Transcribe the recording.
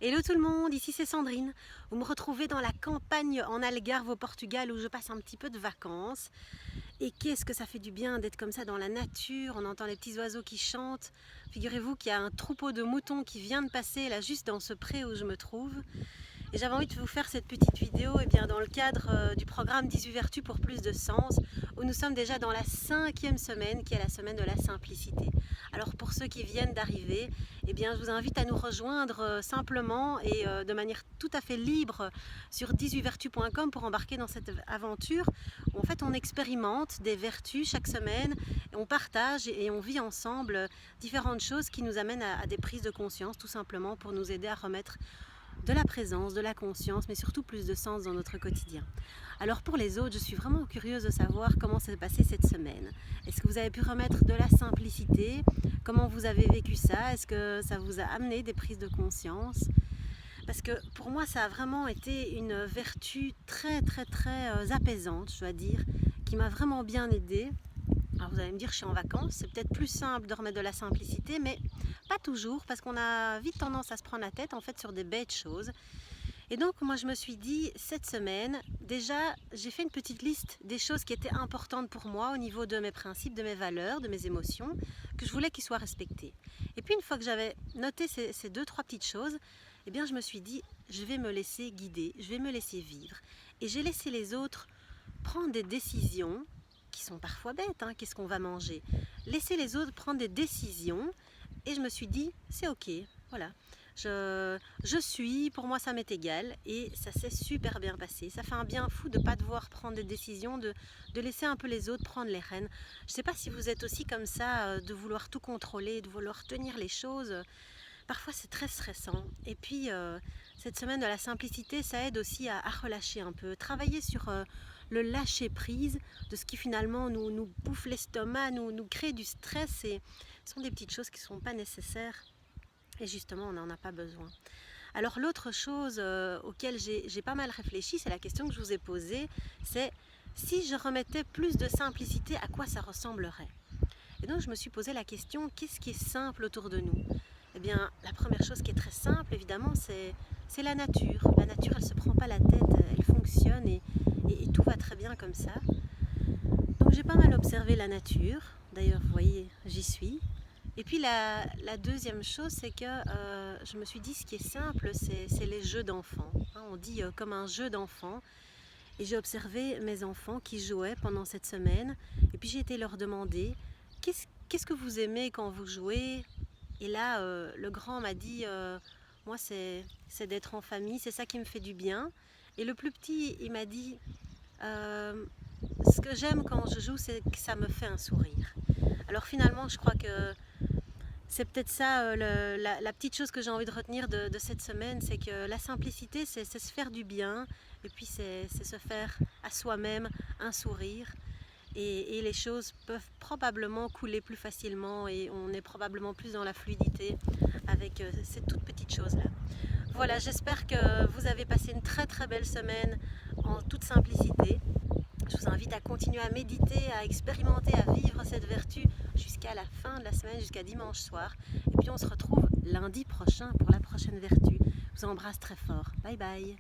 Hello tout le monde, ici c'est Sandrine. Vous me retrouvez dans la campagne en Algarve au Portugal où je passe un petit peu de vacances. Et qu'est-ce que ça fait du bien d'être comme ça dans la nature, on entend les petits oiseaux qui chantent. Figurez-vous qu'il y a un troupeau de moutons qui vient de passer là juste dans ce pré où je me trouve. Et j'avais envie de vous faire cette petite vidéo bien, dans le cadre du programme 18 vertus pour plus de sens, où nous sommes déjà dans la 5e semaine, qui est la semaine de la simplicité. Alors pour ceux qui viennent d'arriver, je vous invite à nous rejoindre simplement et de manière tout à fait libre sur 18vertus.com pour embarquer dans cette aventure où en fait on expérimente des vertus chaque semaine, et on partage et on vit ensemble différentes choses qui nous amènent à des prises de conscience, tout simplement pour nous aider à remettre de la présence, de la conscience, mais surtout plus de sens dans notre quotidien. Alors pour les autres, je suis vraiment curieuse de savoir comment s'est passé cette semaine. Est-ce que vous avez pu remettre de la simplicité? Comment vous avez vécu ça? Est-ce que ça vous a amené des prises de conscience? Parce que pour moi, ça a vraiment été une vertu très apaisante, je dois dire, qui m'a vraiment bien aidée. Alors vous allez me dire, je suis en vacances, c'est peut-être plus simple de remettre de la simplicité, mais pas toujours, parce qu'on a vite tendance à se prendre la tête en fait sur des bêtes choses. Et donc moi je me suis dit, cette semaine, déjà j'ai fait une petite liste des choses qui étaient importantes pour moi au niveau de mes principes, de mes valeurs, de mes émotions, que je voulais qu'ils soient respectés. Et puis une fois que j'avais noté ces deux, trois petites choses, je me suis dit, je vais me laisser guider, je vais me laisser vivre. Et j'ai laissé les autres prendre des décisions qui sont parfois bêtes, hein, qu'est-ce qu'on va manger. Laisser les autres prendre des décisions et je me suis dit, c'est ok, voilà. Je suis, pour moi ça m'est égal et ça s'est super bien passé. Ça fait un bien fou de ne pas devoir prendre des décisions, de laisser un peu les autres prendre les rênes. Je ne sais pas si vous êtes aussi comme ça, de vouloir tout contrôler, de vouloir tenir les choses. Parfois c'est très stressant. Et puis cette semaine de la simplicité, ça aide aussi à relâcher un peu, travailler sur le lâcher prise de ce qui finalement nous bouffe l'estomac, nous crée du stress, et ce sont des petites choses qui ne sont pas nécessaires et justement on n'en a pas besoin. Alors l'autre chose auquel j'ai pas mal réfléchi, c'est la question que je vous ai posée, c'est si je remettais plus de simplicité, à quoi ça ressemblerait? Et donc je me suis posé la question, qu'est-ce qui est simple autour de nous? Eh bien, la première chose qui est très simple, évidemment, c'est la nature. La nature, elle ne se prend pas la tête, elle fonctionne et tout va très bien comme ça. Donc j'ai pas mal observé la nature. D'ailleurs, vous voyez, j'y suis. Et puis la deuxième chose, c'est que je me suis dit, ce qui est simple, c'est les jeux d'enfants. Hein, on dit comme un jeu d'enfant. Et j'ai observé mes enfants qui jouaient pendant cette semaine. Et puis j'ai été leur demander, qu'est-ce que vous aimez quand vous jouez? Et là, le grand m'a dit, moi c'est d'être en famille, c'est ça qui me fait du bien. Et le plus petit, il m'a dit, euh, ce que j'aime quand je joue, c'est que ça me fait un sourire. Alors finalement, je crois que c'est peut-être ça, la petite chose que j'ai envie de retenir de cette semaine, c'est que la simplicité, c'est se faire du bien, et puis c'est se faire à soi-même un sourire. Et les choses peuvent probablement couler plus facilement et on est probablement plus dans la fluidité avec ces toutes petites choses-là. Voilà, j'espère que vous avez passé une très belle semaine en toute simplicité. Je vous invite à continuer à méditer, à expérimenter, à vivre cette vertu jusqu'à la fin de la semaine, jusqu'à dimanche soir. Et puis on se retrouve lundi prochain pour la prochaine vertu. Je vous embrasse très fort. Bye bye.